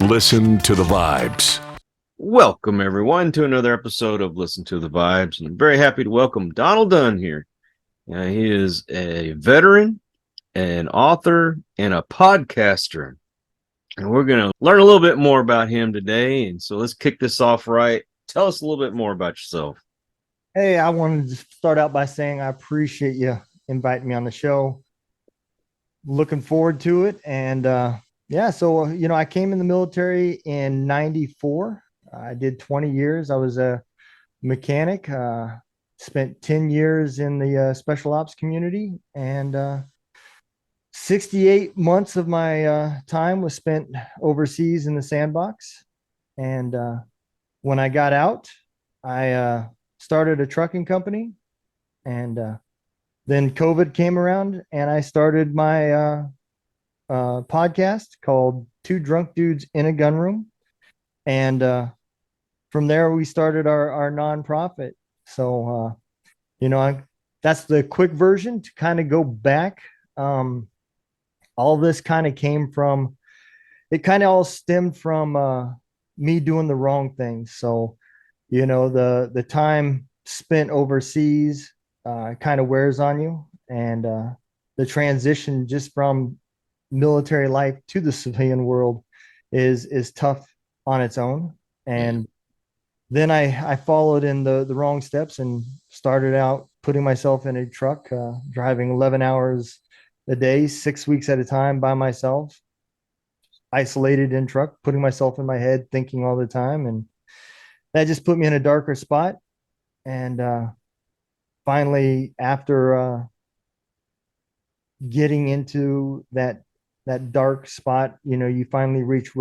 Listen to the Vibes. Welcome, everyone, to another episode of Listen to the Vibes. And I'm very happy to welcome Donald Dunn here. He is a veteran, an author, and a podcaster. And we're going to learn a little bit more about him today. And so let's kick this off right. Tell us a little bit more about yourself. Hey, I wanted to start out by saying I appreciate you inviting me on the show. Looking forward to it. And I came in the military in 94. I did 20 years. I was a mechanic, spent 10 years in the special ops community, and 68 months of my time was spent overseas in the sandbox. And when I got out, I started a trucking company, and then COVID came around, and I started my podcast called Two Drunk Dudes in a Gun Room. And from there, we started our nonprofit. So, that's the quick version. To kind of go back. All this kind of all stemmed from me doing the wrong things. So, the time spent overseas kind of wears on you, and the transition just from military life to the civilian world is tough on its own. And then I followed in the wrong steps and started out putting myself in a truck, driving 11 hours a day, 6 weeks at a time by myself, isolated in truck, putting myself in my head, thinking all the time. And that just put me in a darker spot. And finally, after getting into that dark spot, you finally reach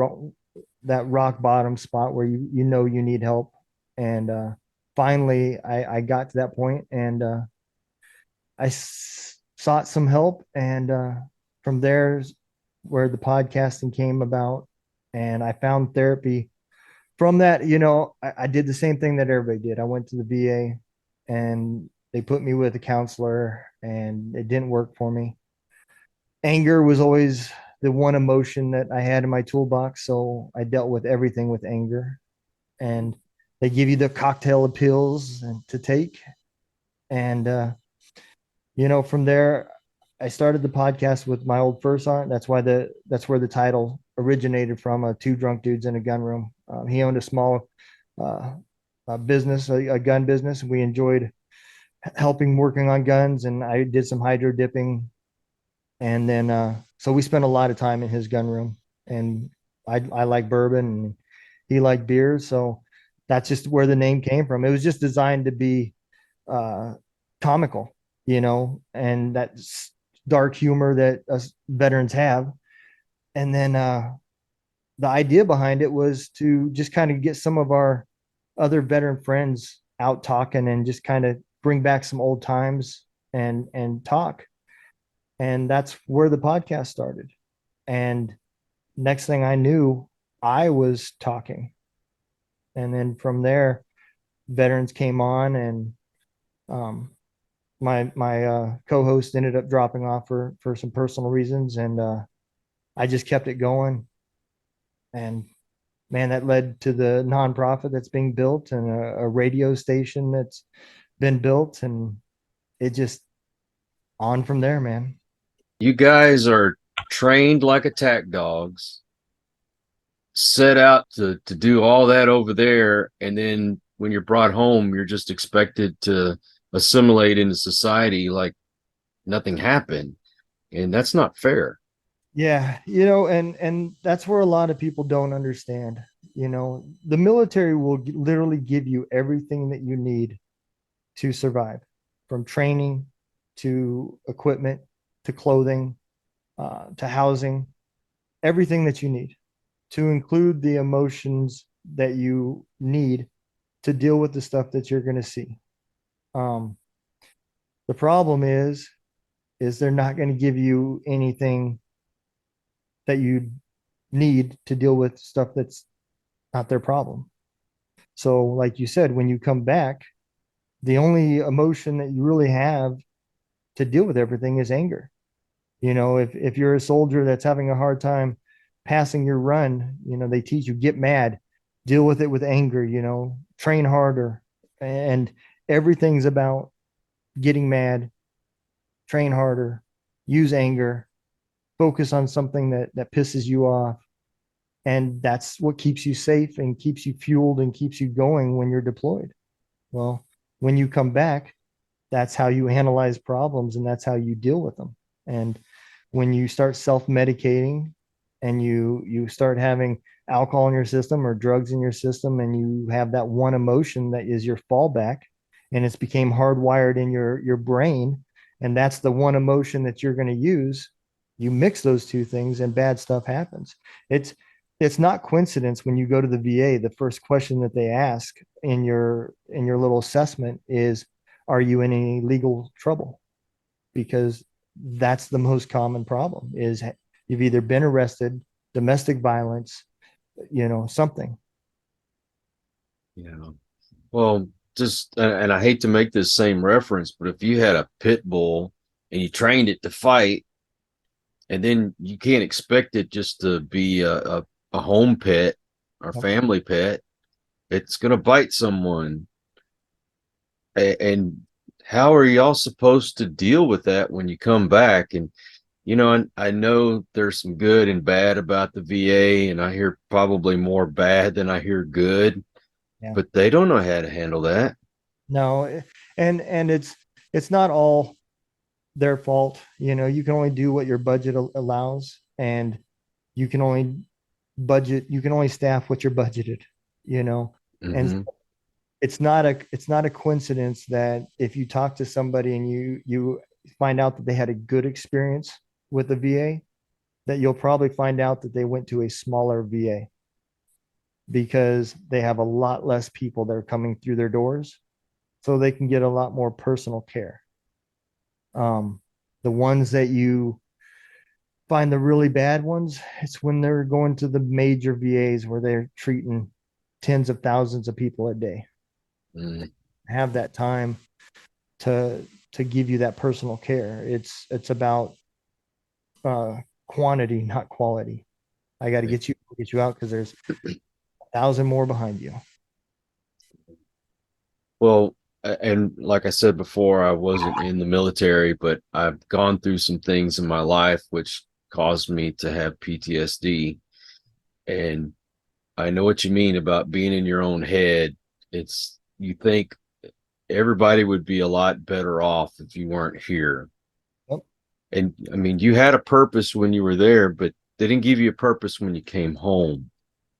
that rock bottom spot where you need help. And finally, I got to that point, and I sought some help. And from there's where the podcasting came about, and I found therapy. From that, I did the same thing that everybody did. I went to the VA, and they put me with a counselor, and it didn't work for me. Anger was always the one emotion that I had in my toolbox, so I dealt with everything with anger. And they give you the cocktail of pills to take. And from there, I started the podcast with my old first sergeant. That's where the title originated from. Two Drunk Dudes in a Gun Room. He owned a small business, a gun business. We enjoyed helping working on guns, and I did some hydro dipping. And then so we spent a lot of time in his gun room. And I like bourbon, and he liked beer, so that's just where the name came from. It was just designed to be comical, and that dark humor that us veterans have. And then the idea behind it was to just kind of get some of our other veteran friends out talking, and just kind of bring back some old times and talk. And that's where the podcast started. And next thing I knew, I was talking. And then from there, veterans came on, and my co-host ended up dropping off for some personal reasons, and I just kept it going. And man, that led to the nonprofit that's being built, and a radio station that's been built, and it just on from there, man. You guys are trained like attack dogs, set out to do all that over there, and then when you're brought home, you're just expected to assimilate into society like nothing happened. And that's not fair. Yeah, and that's where a lot of people don't understand. The military will literally give you everything that you need to survive, from training to equipment to clothing to housing, everything that you need, to include the emotions that you need to deal with the stuff that you're going to see. The problem is they're not going to give you anything that you need to deal with stuff that's not their problem. So, like you said, when you come back, the only emotion that you really have to deal with everything is anger. If you're a soldier that's having a hard time passing your run, they teach you get mad, deal with it with anger, train harder. And everything's about getting mad, train harder, use anger, focus on something that pisses you off. And that's what keeps you safe and keeps you fueled and keeps you going when you're deployed. Well, when you come back, that's how you analyze problems and that's how you deal with them. And when you start self-medicating and you start having alcohol in your system or drugs in your system, and you have that one emotion that is your fallback, and it's became hardwired in your brain, and that's the one emotion that you're going to use, you mix those two things and bad stuff happens. It's not coincidence when you go to the VA, the first question that they ask in your little assessment is, are you in any legal trouble? Because that's the most common problem is you've either been arrested, domestic violence, something. Yeah. Well, just and I hate to make this same reference, but if you had a pit bull and you trained it to fight, and then you can't expect it just to be a home pet or Yep. family pet, it's going to bite someone. And how are y'all supposed to deal with that when you come back? And I know there's some good and bad about the VA, and I hear probably more bad than I hear good, Yeah. but they don't know how to handle that. No, and it's not all their fault. You can only do what your budget allows, and you can only you can only staff what you're budgeted, and Hmm. it's not a coincidence that if you talk to somebody and you find out that they had a good experience with the VA, that you'll probably find out that they went to a smaller VA because they have a lot less people that are coming through their doors, so they can get a lot more personal care. Um, the ones that you find the really bad ones, it's when they're going to the major VAs where they're treating tens of thousands of people a day. Mm. Have that time to give you that personal care. It's about quantity, not quality. I got to get you out because there's 1,000 more behind you. Well, and like I said before, I wasn't in the military, but I've gone through some things in my life which caused me to have PTSD. And I know what you mean about being in your own head. It's you think everybody would be a lot better off if you weren't here. Yep. And I mean, you had a purpose when you were there, but they didn't give you a purpose when you came home.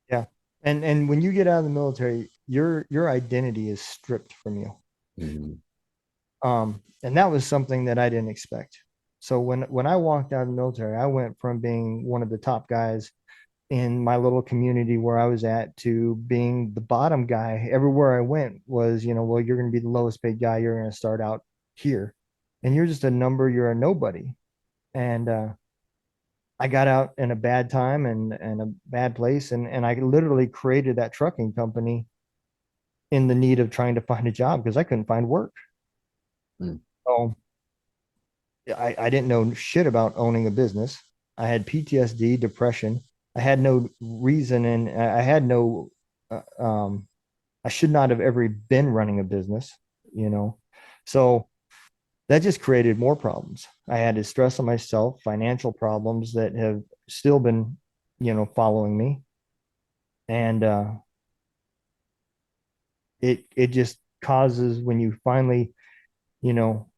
Yeah. And when you get out of the military, your identity is stripped from you. Mhm. And that was something that I didn't expect. So when I walked out of the military, I went from being one of the top guys in my little community where I was at to being the bottom guy. Everywhere I went was, well, you're going to be the lowest paid guy. You're going to start out here, and you're just a number. You're a nobody. And I got out in a bad time and a bad place, and I literally created that trucking company in the need of trying to find a job because I couldn't find work. Mm. So I didn't know shit about owning a business. I had PTSD, depression. I had no reason, and I had no. Uh, um, I should not have ever been running a business, you know. So that just created more problems. I had to stress on myself, financial problems that have still been, following me, and it just causes when you finally, you know,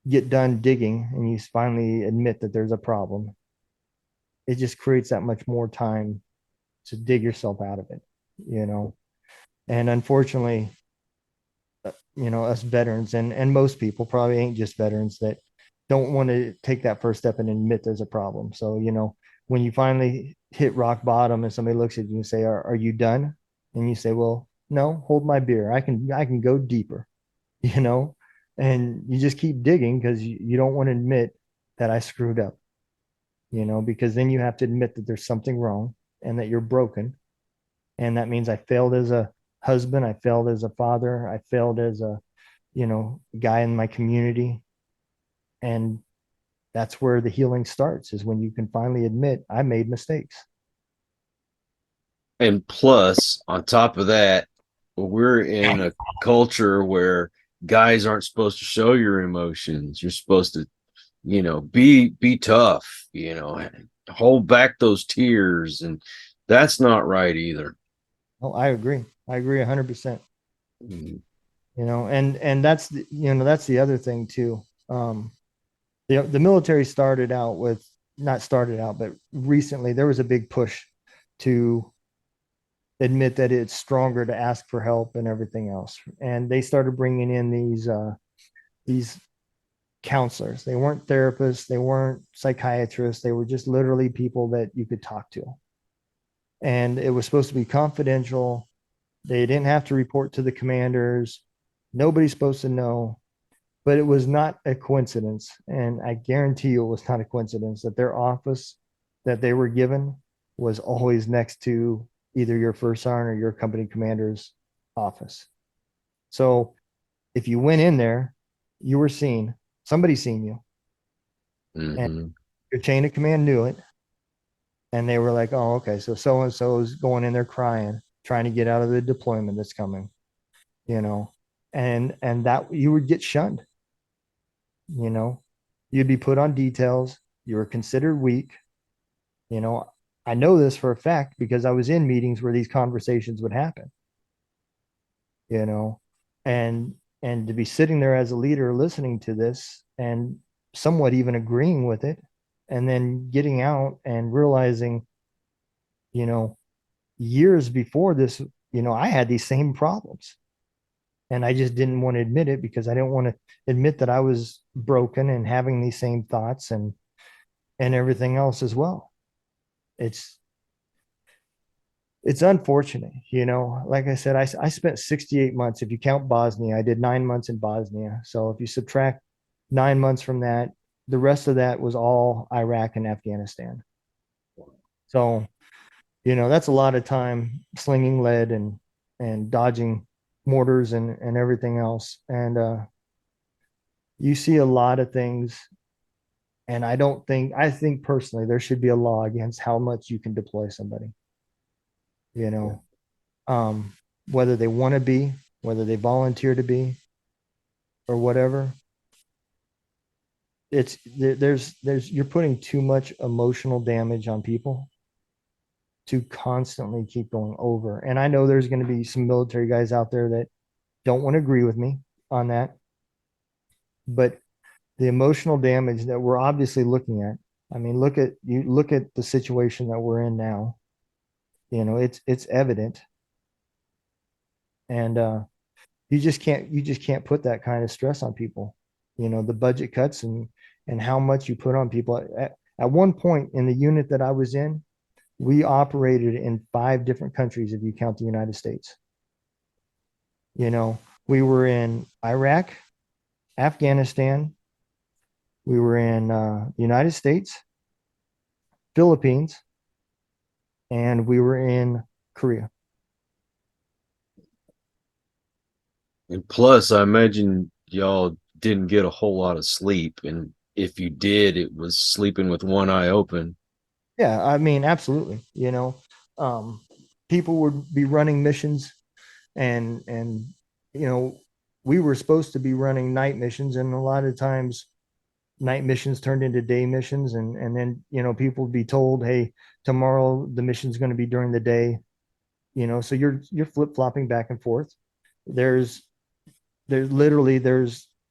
get done digging and you finally admit that there's a problem, it just creates that much more time to dig yourself out of it, you know. And unfortunately, us veterans and most people probably ain't just veterans that don't want to take that first step and admit there's a problem. So, when you finally hit rock bottom and somebody looks at you and say, are you done? And you say, well, no, hold my beer. I can go deeper, you know, and you just keep digging because you don't want to admit that I screwed up, because then you have to admit that there's something wrong and that you're broken. And that means I failed as a husband. I failed as a father. I failed as a, guy in my community. And that's where the healing starts, is when you can finally admit I made mistakes. And plus, on top of that, we're in a culture where guys aren't supposed to show your emotions. You're supposed to, be tough, hold back those tears, and that's not right either. Oh, I agree. I agree 100%. Mhm. And that's the other thing too. Um, the military started out with, not started out, but recently there was a big push to admit that it's stronger to ask for help and everything else. And they started bringing in these counselors. They weren't therapists, they weren't psychiatrists, they were just literally people that you could talk to. And it was supposed to be confidential. They didn't have to report to the commanders. Nobody's supposed to know. But it was not a coincidence. And I guarantee you it was not a coincidence that their office that they were given was always next to either your first sergeant or your company commander's office. So if you went in there, you were seen, somebody seen you, and Mm-hmm. your chain of command knew it. And they were like, oh, okay, so and so is going in there crying, trying to get out of the deployment that's coming, you know, and that you would get shunned, you know, you'd be put on details, you were considered weak, you know. I know this for a fact because I was in meetings where these conversations would happen, you know, and and to be sitting there as a leader listening to this and somewhat even agreeing with it, and then getting out and realizing, you know, years before this, I had these same problems and I just didn't want to admit it because I didn't want to admit that I was broken and having these same thoughts and everything else as well. It's it's unfortunate, like I said, I spent 68 months. If you count Bosnia, I did 9 months in Bosnia. So if you subtract 9 months from that, the rest of that was all Iraq and Afghanistan. So, that's a lot of time slinging lead and dodging mortars and everything else. And you see a lot of things. And I think personally, there should be a law against how much you can deploy somebody, you Yeah. know, um, whether they want to be, whether they volunteer to be, or whatever. There's you're putting too much emotional damage on people to constantly keep going over. And I know there's going to be some military guys out there that don't want to agree with me on that, but the emotional damage that we're obviously looking at. I mean, look at the situation that we're in now. It's evident, and you just can't put that kind of stress on people. The budget cuts and how much you put on people. At one point in the unit that I was in, we operated in 5 different countries if you count the United States. You know, we were in Iraq, Afghanistan, we were in the United States, Philippines, and we were in Korea. And plus, I imagine y'all didn't get a whole lot of sleep. And if you did, it was sleeping with one eye open. Yeah, I mean, absolutely. Um, People would be running missions, and you know, we were supposed to be running night missions, and a lot of times night missions turned into day missions, and then people would be told, hey, tomorrow the mission's going to be during the day. So you're flip-flopping back and forth. There's there's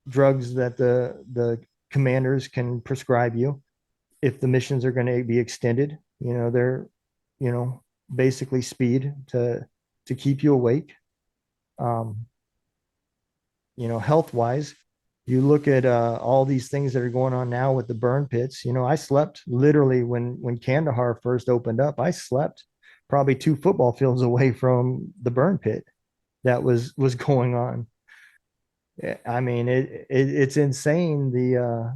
drugs that the commanders can prescribe you if the missions are going to be extended. They're you know basically speed to keep you awake. um Health wise, you look at all these things that are going on now with the burn pits. I slept literally when Kandahar first opened up. I slept probably 2 football fields away from the burn pit that was going on. I mean, it's insane, the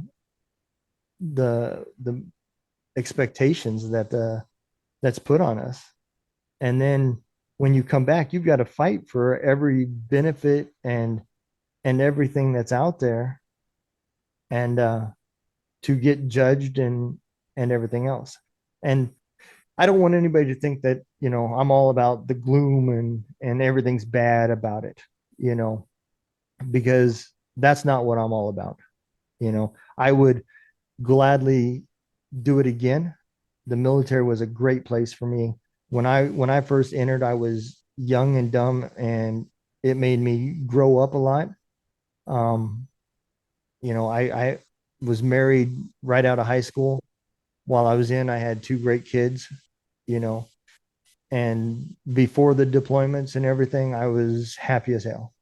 expectations that's put on us. And then when you come back, you've got to fight for every benefit and everything that's out there, and to get judged and everything else. And I don't want anybody to think that, I'm all about the gloom and everything's bad about it, you know, because that's not what I'm all about. I would gladly do it again. The military was a great place for me. When I first entered, I was young and dumb, and it made me grow up a lot. Um, I was married right out of high school. While I was in, I had two great kids, you know, and before the deployments and everything, I was happy as hell,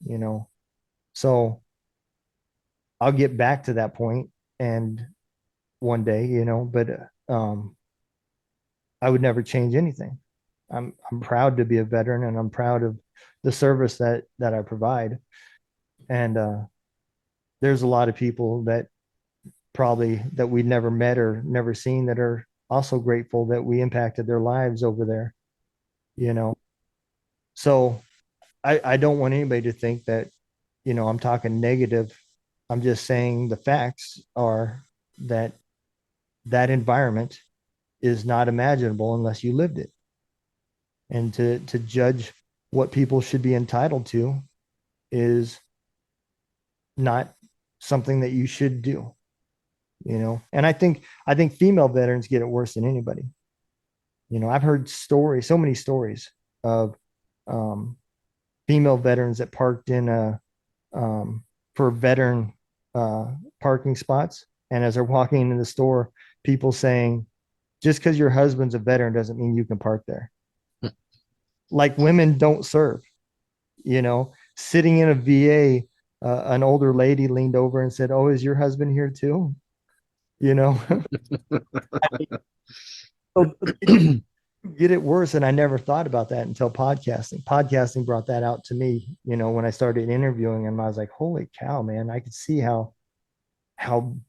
you know. So I'll get back to that point and one day, but I would never change anything. I'm proud to be a veteran, and I'm proud of the service that I provide. And there's a lot of people that probably that we never met or never seen that are also grateful that we impacted their lives over there, you know. So I don't want anybody to think that, I'm talking negative. I'm just saying the facts are that that environment is not imaginable unless you lived it. And to judge what people should be entitled to is not something that you should do, And I think female veterans get it worse than anybody. I've heard stories, so many stories of um, female veterans that parked in for veteran parking spots, and as they're walking in the store, people saying, "Just because your husband's a veteran doesn't mean you can park there." Like women don't serve. Sitting in a VA, an older lady leaned over and said, "Oh, is your husband here too?" You know, so get it worse. And I never thought about that until podcasting. Podcasting brought that out to me, when I started interviewing him. I was like, holy cow, man, I could see how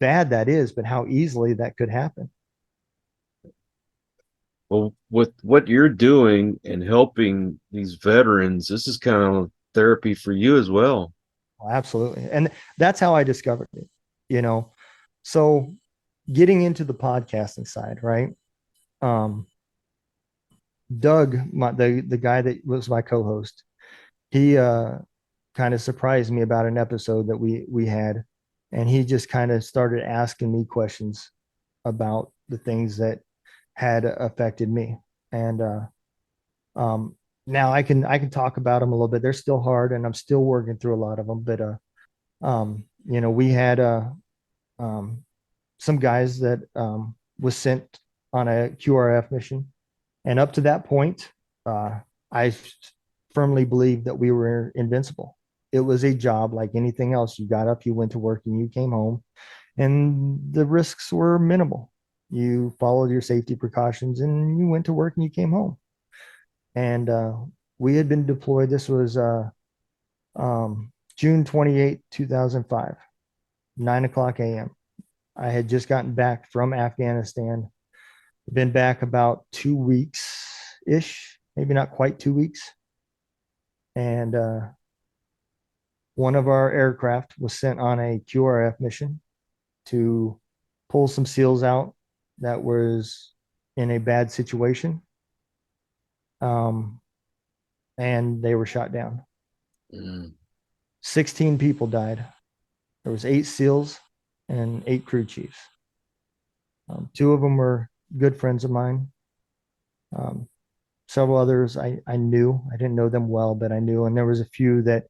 bad that is, but how easily that could happen. Well, with what you're doing and helping these veterans, this is kind of therapy for you as well. Well, absolutely. And that's how I discovered it, you know. So getting into the podcasting side, right? Um, Doug, the guy that was my co-host, he kind of surprised me about an episode that we had, and he just kind of started asking me questions about the things that had affected me. And um, now I can talk about them a little bit. They're still hard, and I'm still working through a lot of them. But we had um, some guys that was sent on a QRF mission, and up to that point, I firmly believed that we were invincible. It was a job like anything else. You got up, you went to work, and you came home, and the risks were minimal. You followed your safety precautions, and you went to work, and you came home. And we had been deployed. This was June 28th, 2005, 9 o'clock a.m. I had just gotten back from Afghanistan, been back about 2 weeks ish, maybe not quite 2 weeks. And one of our aircraft was sent on a QRF mission to pull some SEALs out that was in a bad situation. Um, and they were shot down. Mm. 16 people died. There was 8 SEALs and 8 crew chiefs. Two of them were good friends of mine. Um, Several others I knew. I didn't know them well, but I knew. And there was a few that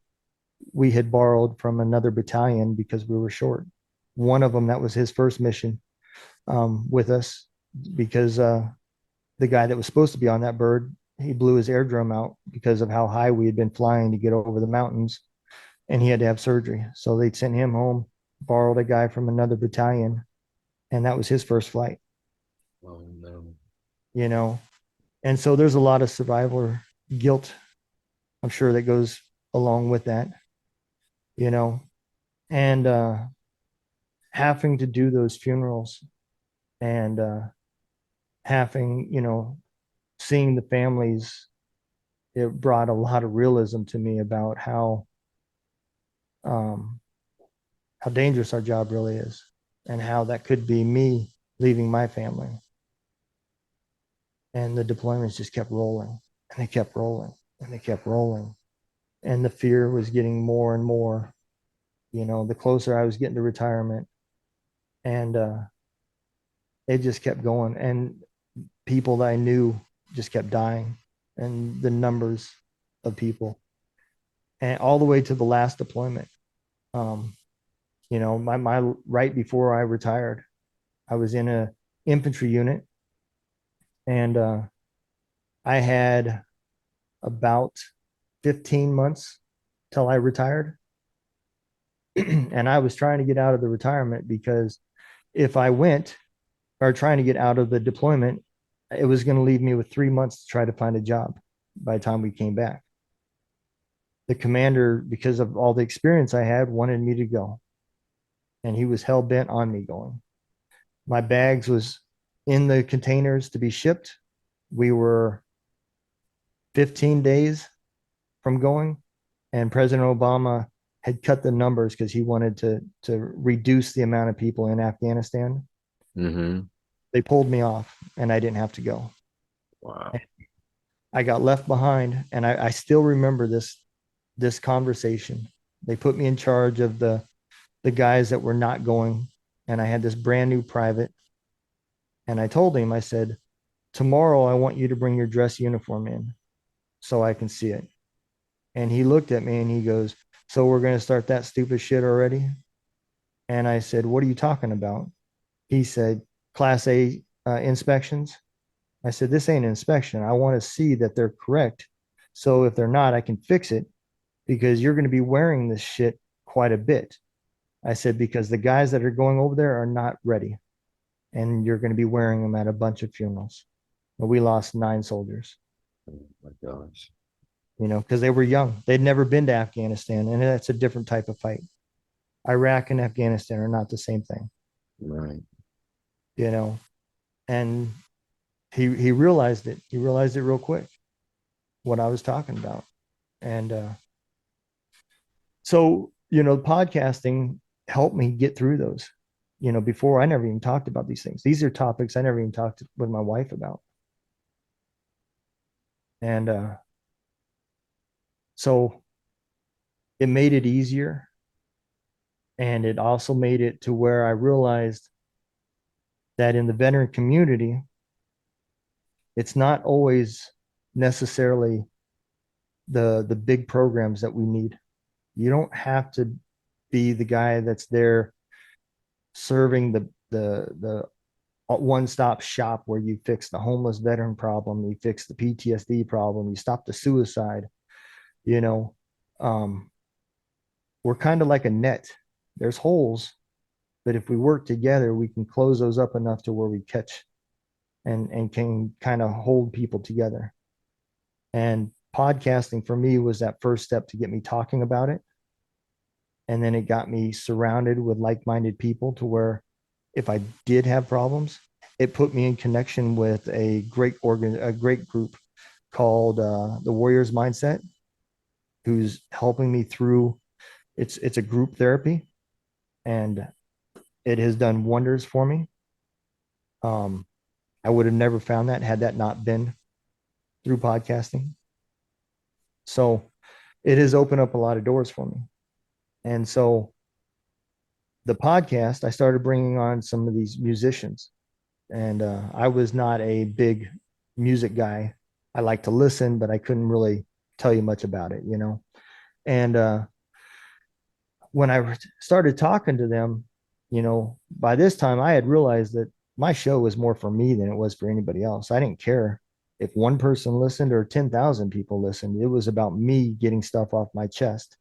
we had borrowed from another battalion because we were short. One of them, that was his first mission with us, because the guy that was supposed to be on that bird, he blew his eardrum out because of how high we had been flying to get over the mountains, and he had to have surgery. So they'd sent him home, borrowed a guy from another battalion, and that was his first flight. Oh no. You know, and so there's a lot of survivor guilt, I'm sure, that goes along with that. You know, and having to do those funerals, and having, seeing the families, it brought a lot of realism to me about um, how dangerous our job really is, and how that could be me leaving my family. And the deployments just kept rolling, and they kept rolling, and they kept rolling. And the fear was getting more and more, the closer I was getting to retirement. And it just kept going. And people that I knew just kept dying, and the numbers of people, and all the way to the last deployment. Um, my right before I retired, I was in a infantry unit, and I had about 15 months till I retired. And I was trying to get out of the retirement because if I went, or trying to get out of the deployment, it was going to leave me with 3 months to try to find a job by the time we came back. The commander, because of all the experience I had, wanted me to go, and he was hell bent on me going. My bags was in the containers to be shipped. We were 15 days from going, and President Obama had cut the numbers because he wanted to reduce the amount of people in Afghanistan. Mm-hmm. They pulled me off, and I didn't have to go. Wow. I got left behind, and I still remember this conversation. They put me in charge of the guys that were not going, and I had this brand new private. And I told him, I said, tomorrow I want you to bring your dress uniform in so I can see it. And he looked at me and he goes, so we're going to start that stupid shit already? And I said, what are you talking about? He said, Class A inspections. I said, this ain't an inspection. I want to see that they're correct. So if they're not, I can fix it, because you're going to be wearing this shit quite a bit. I said, because the guys that are going over there are not ready, and you're going to be wearing them at a bunch of funerals. But we lost 9 soldiers, Oh my gosh. because they were young. They'd never been to Afghanistan, and that's a different type of fight. Iraq and Afghanistan are not the same thing, Right. you know. And he realized it. He realized it real quick what I was talking about. And so, podcasting helped me get through those. Before, I never even talked about these things. These are topics I never even talked with my wife about. And so it made it easier. And it also made it to where I realized that in the veteran community, it's not always necessarily the big programs that we need. You don't have to be the guy that's there serving the one-stop shop where you fix the homeless veteran problem, you fix the PTSD problem, you stop the suicide. You know, um, we're kind of like a net. There's holes, but if we work together, we can close those up enough to where we catch and can kind of hold people together. And podcasting for me was that first step to get me talking about it. And then it got me surrounded with like-minded people to where if I did have problems, it put me in connection with a great group called the Warriors Mindset, who's helping me through. It's a group therapy, and it has done wonders for me. Um, I would have never found that had that not been through podcasting. So it has opened up a lot of doors for me. And so the podcast, I started bringing on some of these musicians, and I was not a big music guy. I like to listen, but I couldn't really tell you much about it. And when I started talking to them, by this time I had realized that my show was more for me than it was for anybody else. I didn't care if one person listened or 10,000 people listened. It was about me getting stuff off my chest,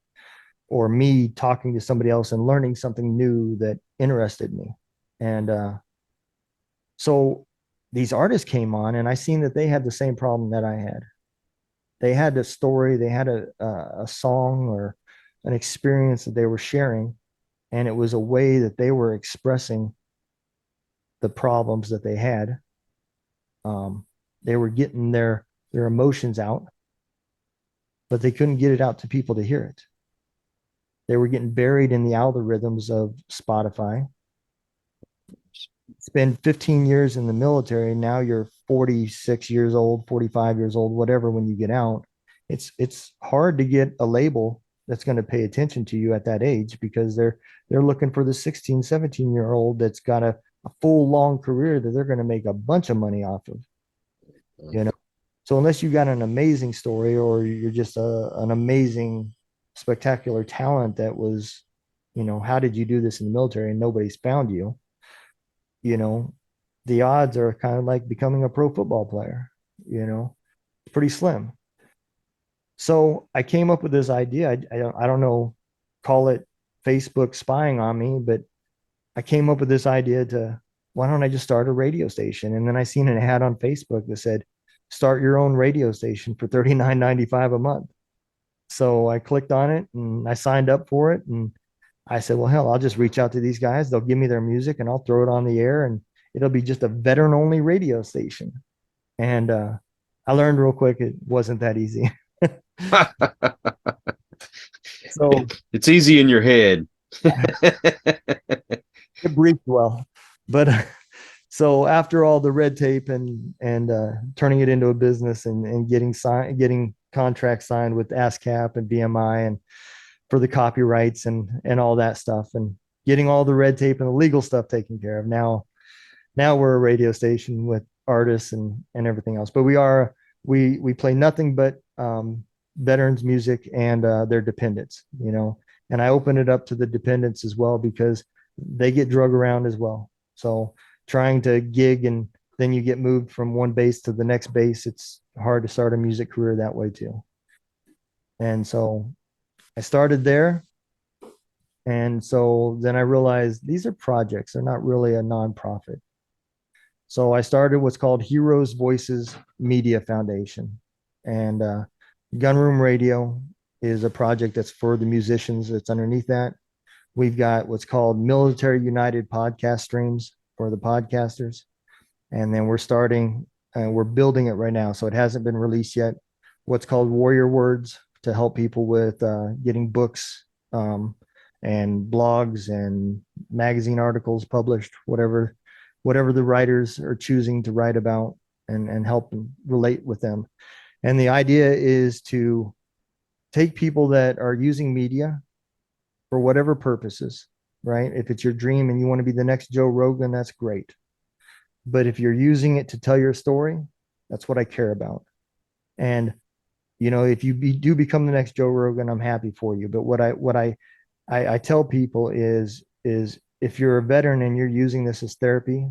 or me talking to somebody else and learning something new that interested me. And so these artists came on, and I seen that they had the same problem that I had. They had a story, they had a song or an experience that they were sharing, and it was a way that they were expressing the problems that they had. They were getting their emotions out, but they couldn't get it out to people to hear it. They were getting buried in the algorithms of Spotify, spend 15 years in the military, now you're 46 years old, 45 years old, whatever, when you get out, it's hard to get a label that's going to pay attention to you at that age, because they're looking for the 16, 17-year-old that's got a full long career that they're going to make a bunch of money off of, you know. So unless you got an amazing story, or you're just an amazing, spectacular talent that was, how did you do this in the military and nobody's found you, you know, the odds are kind of like becoming a pro football player, pretty slim. So I came up with this idea. I don't know, call it Facebook spying on me, but I came up with this idea to, why don't I just start a radio station? And then I seen an ad on Facebook that said, start your own radio station for $39.95 a month. So I clicked on it and I signed up for it. And I said, well, hell, I'll just reach out to these guys. They'll give me their music and I'll throw it on the air, and it'll be just a veteran only radio station. And I learned real quick it wasn't that easy. So It's easy in your head. it breathed well. But so after all the red tape and turning it into a business, and getting contracts signed with ASCAP and BMI, and for the copyrights and all that stuff, and getting all the red tape and the legal stuff taken care of, now we're a radio station with artists and everything else. But we play nothing but veterans music and their dependents, and I open it up to the dependents as well, because they get drug around as well. So trying to gig and then you get moved from one base to the next base, it's hard to start a music career that way too. And so I started there. And so then I realized these are projects, they're not really a nonprofit. So I started what's called Heroes Voices Media Foundation. And Gunroom Radio is a project that's for the musicians that's underneath that. We've got what's called Military United Podcast Streams for the podcasters. And then we're building it right now. So it hasn't been released yet. What's called Warrior Words, to help people with getting books and blogs and magazine articles published, whatever the writers are choosing to write about, and help them relate with them. And the idea is to take people that are using media for whatever purposes, right? If it's your dream and you want to be the next Joe Rogan, that's great. But if you're using it to tell your story, that's what I care about. And if you do become the next Joe Rogan, I'm happy for you. But what I tell people is if you're a veteran and you're using this as therapy,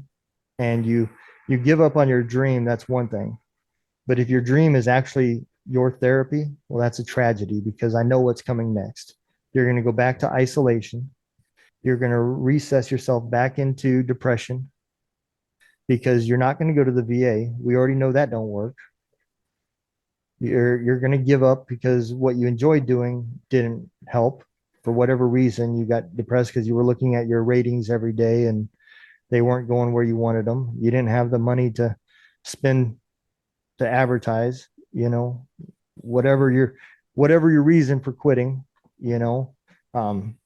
and you give up on your dream, that's one thing. But if your dream is actually your therapy, well, that's a tragedy, because I know what's coming next. You're going to go back to isolation. You're going to recess yourself back into depression, because you're not going to go to the VA. We already know that don't work. You're going to give up because what you enjoyed doing didn't help. For whatever reason, you got depressed because you were looking at your ratings every day and they weren't going where you wanted them. You didn't have the money to spend to advertise, whatever your reason for quitting,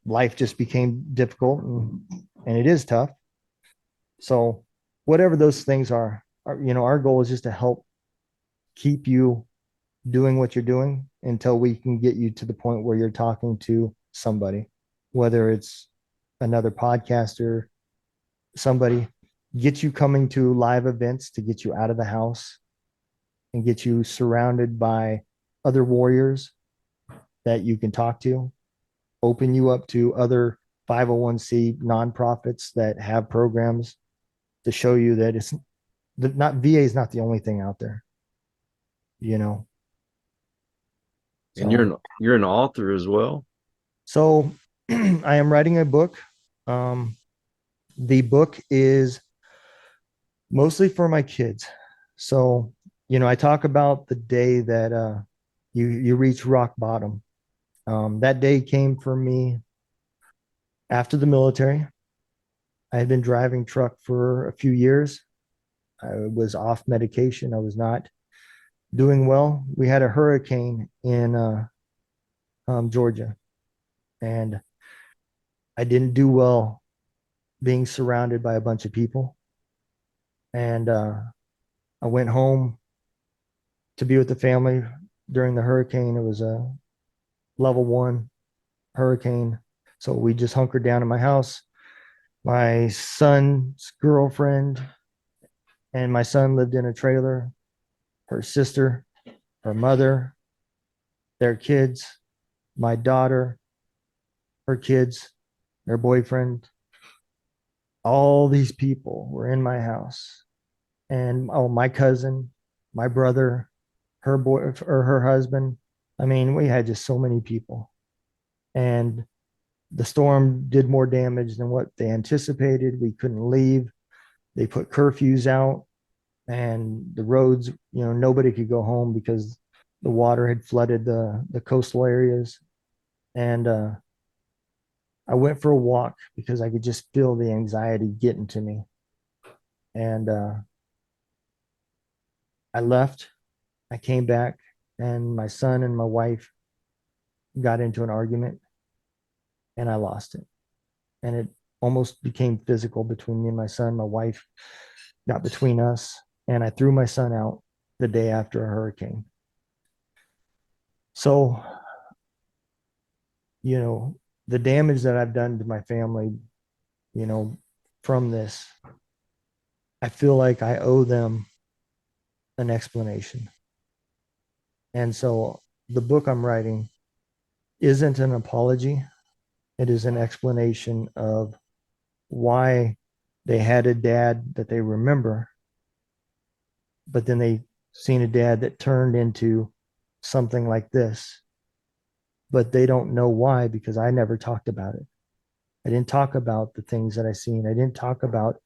life just became difficult, and it is tough. So whatever those things are, our goal is just to help keep you doing what you're doing until we can get you to the point where you're talking to somebody, whether it's another podcaster, somebody, get you coming to live events to get you out of the house and get you surrounded by other warriors that you can talk to, open you up to other 501c nonprofits that have programs to show you that it's not, VA is not the only thing out there, And So, you're an author as well. so I am writing a book. The book is mostly for my kids. So, I talk about the day that you reach rock bottom. That day came for me after the military. I had been driving truck for a few years. I was off medication. I was not doing well. We had a hurricane in Georgia, and I didn't do well being surrounded by a bunch of people. And I went home to be with the family during the hurricane. It was a level 1 hurricane. So we just hunkered down in my house. My son's girlfriend and my son lived in a trailer, her sister, her mother, their kids, my daughter, her kids, their boyfriend. All these people were in my house. And oh, my cousin, my brother, her boy or her husband. I mean, we had just so many people. And the storm did more damage than what they anticipated. We couldn't leave. They put curfews out and the roads, nobody could go home because the water had flooded the coastal areas. And I went for a walk because I could just feel the anxiety getting to me. And I left. I came back, and my son and my wife got into an argument, and I lost it. And it almost became physical between me and my son. My wife got between us, and I threw my son out the day after a hurricane. So, you know, the damage that I've done to my family, you know, from this, I feel like I owe them an explanation. And so the book I'm writing isn't an apology, it is an explanation of why they had a dad that they remember, but then they seen a dad that turned into something like this, but they don't know why because I never talked about it. I didn't talk about the things that I seen. I didn't talk about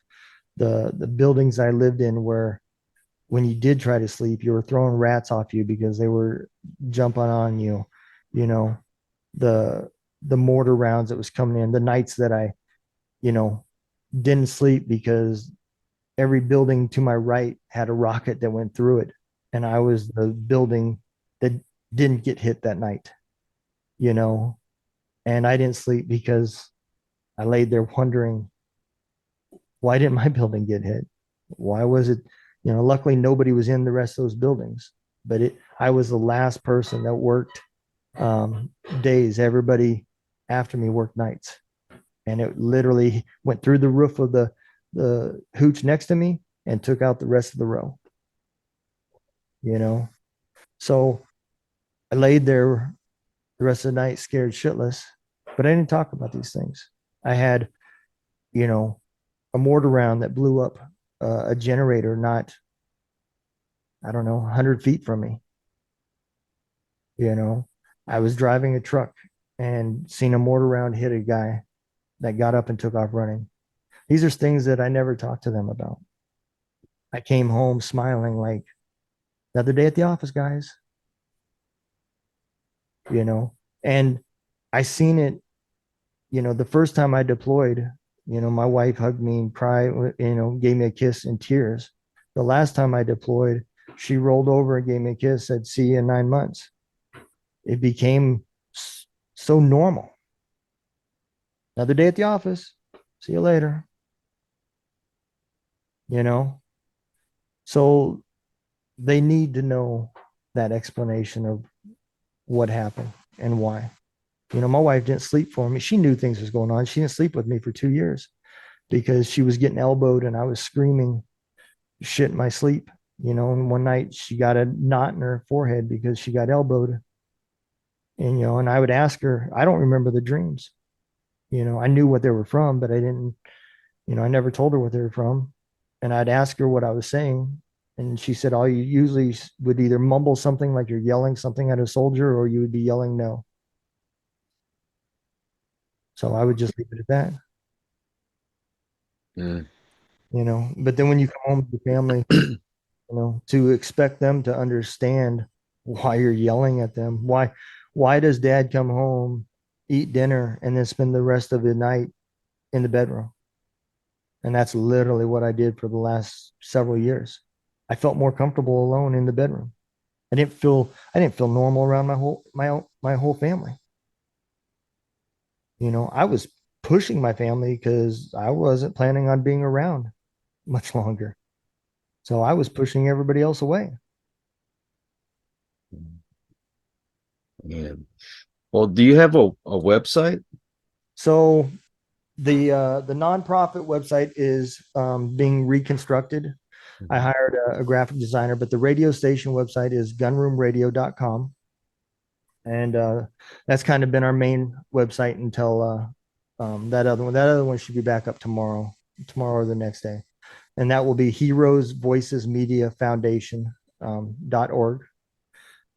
the buildings I lived in where when you did try to sleep, you were throwing rats off you because they were jumping on you, you know, the the mortar rounds that was coming in, the nights that I, you know, didn't sleep because every building to my right had a rocket that went through it. And I was the building that didn't get hit that night, you know, and I didn't sleep because I laid there wondering, why didn't my building get hit? Why was it, luckily nobody was in the rest of those buildings, but I was the last person that worked days. Everybody after me worked nights. And it literally went through the roof of the hooch next to me and took out the rest of the row, you know? So I laid there the rest of the night scared shitless, but I didn't talk about these things. I had, you know, a mortar round that blew up a generator, not, I don't know, 100 feet from me. You know, I was driving a truck and seen a mortar round hit a guy that got up and took off running. These are things that I never talked to them about. I came home smiling like another day at the office, guys, you know, and I seen it, the first time I deployed, my wife hugged me and cried, gave me a kiss in tears. The last time I deployed, she rolled over and gave me a kiss, said, see you in 9 months. It became so normal. Another day at the office. See you later. You know, so they need to know that explanation of what happened and why. My wife didn't sleep for me. She knew things was going on. She didn't sleep with me for 2 years because she was getting elbowed and I was screaming shit in my sleep. And one night she got a knot in her forehead because she got elbowed. And I would ask her, I don't remember the dreams. I knew what they were from, but I didn't, I never told her what they were from. And I'd ask her what I was saying. And she said, all you usually would either mumble something like you're yelling something at a soldier or you would be yelling no. So I would just leave it at that. Mm. But then when you come home to the family, to expect them to understand why you're yelling at them. Why does dad come home, eat dinner, and then spend the rest of the night in the bedroom? And that's literally what I did for the last several years. I felt more comfortable alone in the bedroom. I didn't feel normal around my whole family. I was pushing my family because I wasn't planning on being around much longer. So I was pushing everybody else away. Yeah. Well, do you have a website? So the nonprofit website is being reconstructed. I Mhm. hired a graphic designer, but the radio station website is gunroomradio.com. And that's kind of been our main website until that other one. That other one should be back up tomorrow or the next day. And that will be Heroes Voices Media Foundation .org.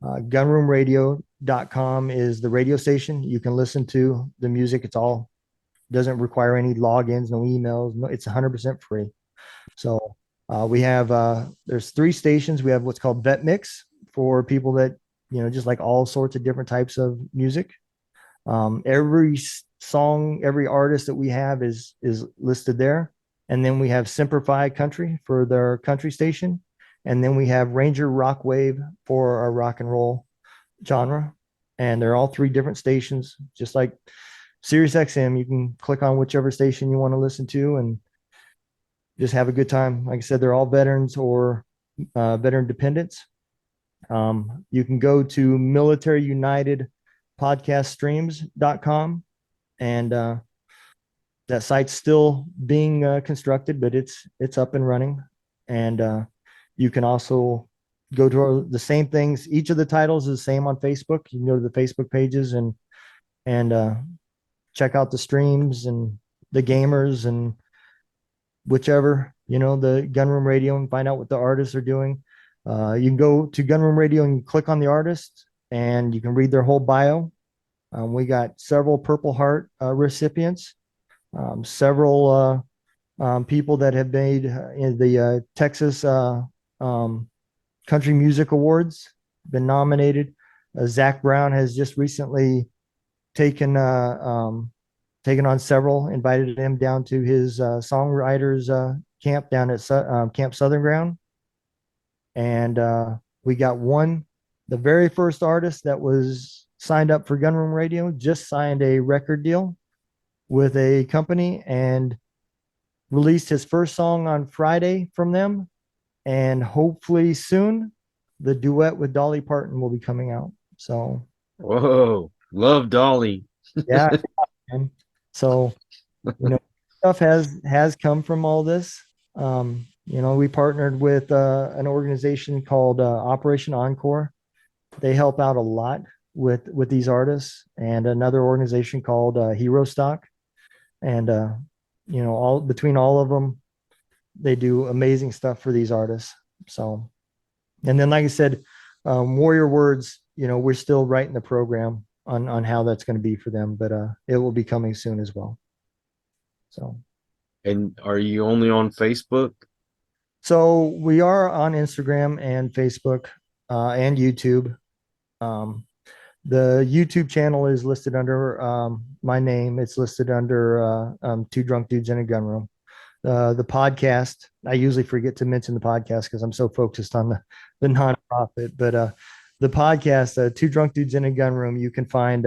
Gunroomradio.com is the radio station. You can listen to the music. It's all doesn't require any logins, no emails. No, it's 100% free. So we have there's 3 stations. We have what's called Vet Mix for people that just like all sorts of different types of music. Every song, every artist that we have is listed there. And then we have Simplify Country for their country station. And then we have Ranger Rock Wave for our rock and roll genre. And they're all 3 different stations, just like Sirius XM. You can click on whichever station you want to listen to and just have a good time. Like I said, they're all veterans or veteran dependents. You can go to Military United podcaststreams.com, and that site's still being constructed, but it's up and running. And you can also go to the same things. Each of the titles is the same on Facebook. You can go to the Facebook pages and check out the streams and the gamers and whichever, the Gunroom Radio, and find out what the artists are doing. You can go to Gunroom Radio and click on the artist, and you can read their whole bio. We got several Purple Heart recipients, several people that have made in the Texas Country Music Awards, been nominated. Zach Brown has just recently taken taken on several, invited him down to his songwriters camp down at Camp Southern Ground. And we got the very first artist that was signed up for Gunroom Radio just signed a record deal with a company and released his first song on Friday from them. And hopefully soon, the duet with Dolly Parton will be coming out. So, Whoa, love Dolly. yeah. And so, stuff has come from all this. We partnered with an organization called Operation Encore. They help out a lot with these artists, and another organization called Hero Stock. And all between all of them, they do amazing stuff for these artists. So, and then like I said, Warrior Words, we're still writing the program on how that's going to be for them, but it will be coming soon as well. So, And are you only on Facebook? so we are on Instagram and Facebook and YouTube. The YouTube channel is listed under my name. It's listed under Two Drunk Dudes in a Gun Room. The podcast, I usually forget to mention the podcast because I'm so focused on the nonprofit, but the podcast, Two Drunk Dudes in a Gun Room, you can find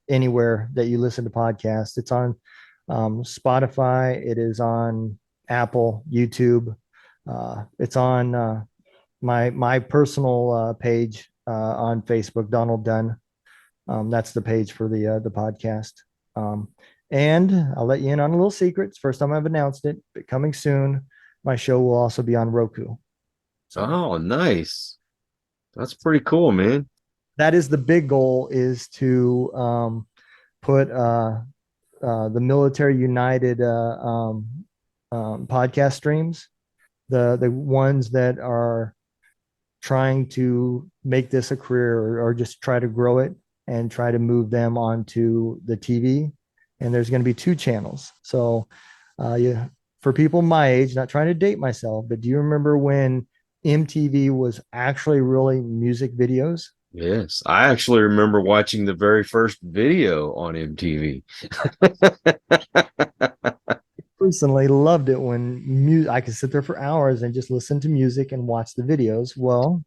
anywhere that you listen to podcasts. It's on Spotify. It is on Apple, YouTube. It's on my personal page on Facebook, Donald Dunn. That's the page for the podcast. And I'll let you in on a little secret. It's the first time I've announced it, but coming soon, my show will also be on Roku. So Oh, nice. That's pretty cool, man. that is the big goal, is to put the Military United podcast streams, the ones that are trying to make this a career, or just try to grow it and try to move them onto the TV. And there's going to be 2 channels. So for people my age, not trying to date myself, but do you remember when MTV was actually really music videos? Yes, I actually remember watching the very first video on MTV. Personally loved it when I could sit there for hours and just listen to music and watch the videos. Well,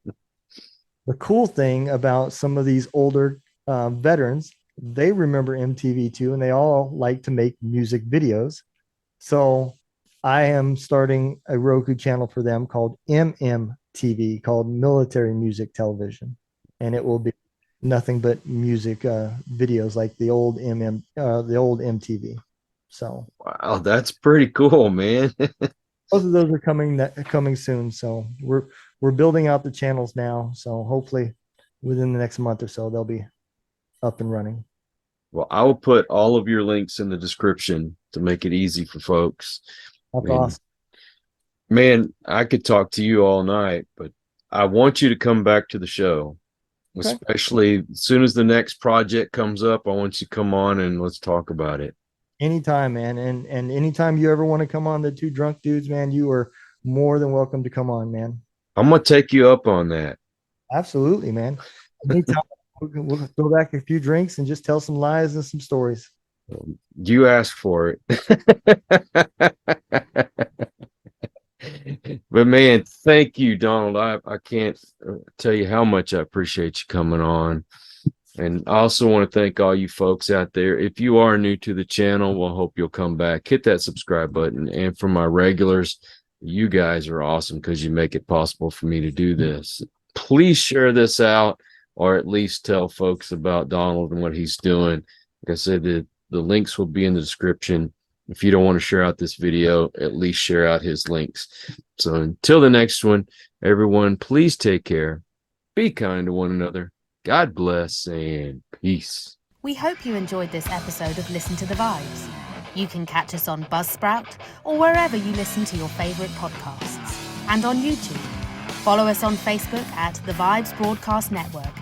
the cool thing about some of these older veterans, they remember MTV too, and they all like to make music videos. So I am starting a Roku channel for them called MMTV, called Military Music Television, and it will be nothing but music videos like the old the old MTV. So Wow, that's pretty cool, man. both of those are coming soon. So we're building out the channels now. So hopefully within the next month or so they'll be up and running. Well, I will put all of your links in the description to make it easy for folks. That's Man, awesome. man, I could talk to you all night, but I want you to come back to the show, Okay. especially as soon as the next project comes up. I want you to come on and let's talk about it. Anytime, man. And anytime you ever want to come on the Two Drunk Dudes, man, you are more than welcome to come on, man. I'm going to take you up on that. Absolutely, man. Anytime we'll go back a few drinks and just tell some lies and some stories. You asked for it. But man, thank you, Donald. I can't tell you how much I appreciate you coming on. And I also want to thank all you folks out there. If you are new to the channel, we'll hope you'll come back. Hit that subscribe button. And for my regulars, you guys are awesome because you make it possible for me to do this. Please share this out, or at least tell folks about Donald and what he's doing. Like I said, the links will be in the description. If you don't want to share out this video, at least share out his links. So until the next one, everyone, please take care. Be kind to one another. God bless and peace. We hope you enjoyed this episode of Listen to the Vibes. You can catch us on Buzzsprout or wherever you listen to your favorite podcasts, and on YouTube. Follow us on Facebook at The Vibes Broadcast Network